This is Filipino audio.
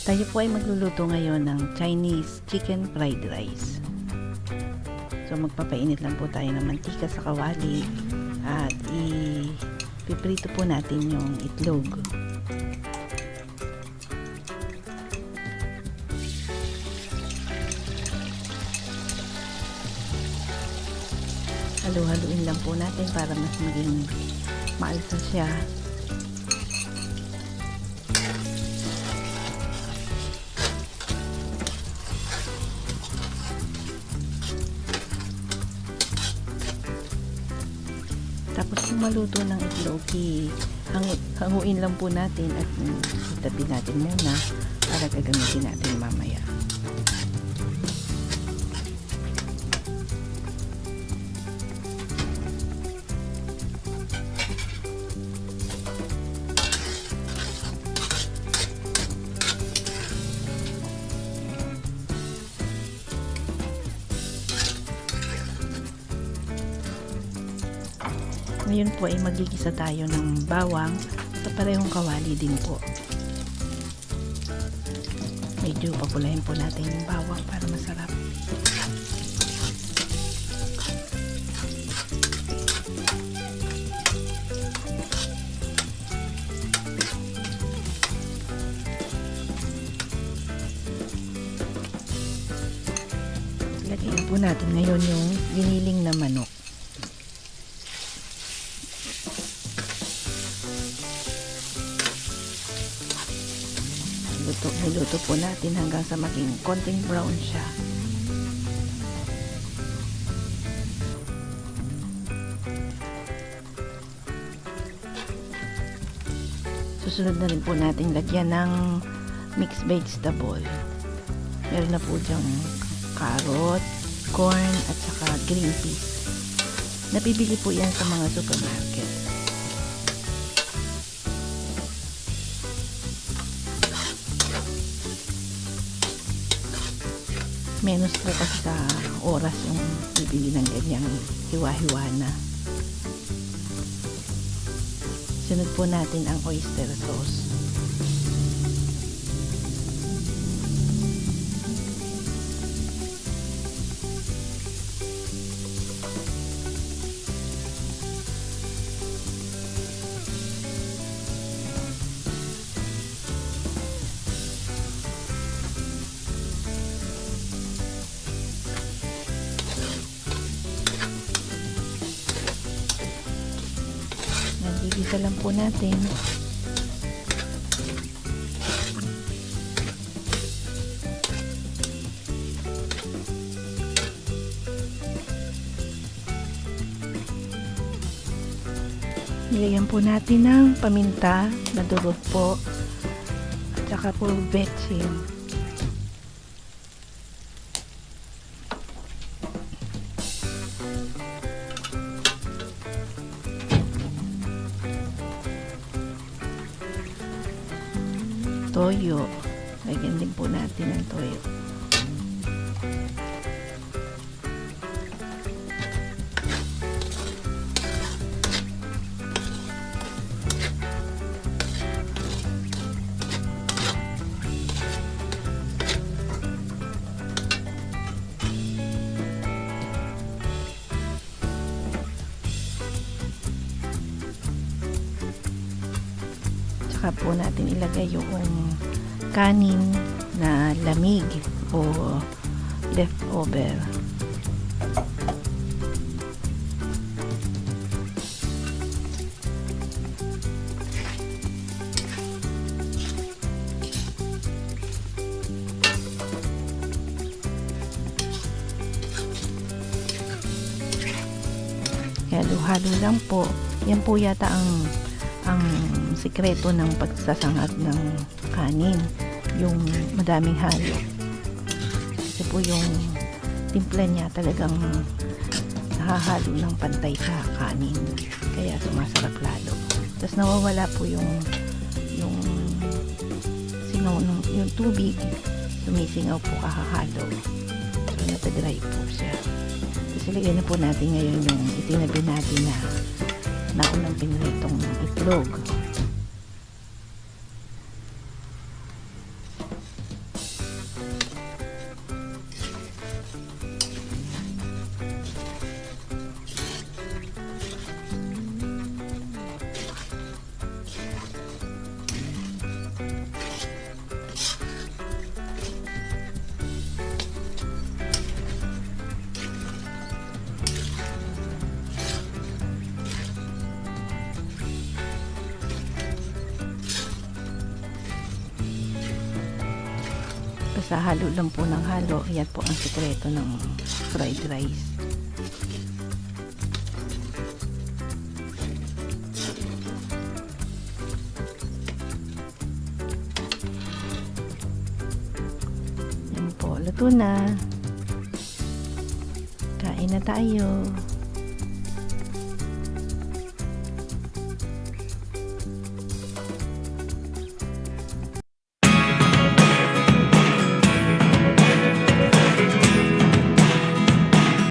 Tayo po ay magluluto ngayon ng Chinese chicken fried rice. So magpapainit lang po tayo ng mantika sa kawali at ipiprito po natin yung itlog. Halu-haluin lang po natin para mas maging maalsa siya. Tapos kung maluto ng itlog, hanguin lang po natin at itabi natin muna para gagamitin natin mamaya. Ngayon po ay magigisa tayo ng bawang sa parehong kawali din po. Medyo papulahin po natin yung bawang para masarap. Lagyan po natin ngayon yung giniling na manok. Niluto po natin hanggang sa maging konting brown siya. Susunod na rin po natin lagyan ng mixed vegetable. Meron na po diyang carrot, corn at saka green peas. Napibili po yan sa mga supermarket. Menos po kasi sa oras yung bibili ng ganyang hiwa-hiwa na. Sunod po natin ang oyster sauce. Igisa lang po natin. Nilagyan po natin ng paminta na durog po at saka po betchin. Toyo. Lagyan din po natin ng toyo. Tsaka po natin ilagay yung kanin na lamig o leftover. Halo-halo lang po. Yan po yata ang sikreto ng pagsasangag ng kanin, yung madaming halo. Kasi po yung timpla niya talagang nahahalo ng pantay sa kanin, kaya sumasarap lalo. Tapos nawawala po yung singaw yung tubig, sumisingaw po kahahalo. So natadry po siya. Tapos ilagay na po natin ngayon yung itinabi natin na unang pinritong itlog. Basta halo lang po ng halo. Yan po ang sikreto ng fried rice. Yan po, luto na. Kain na tayo.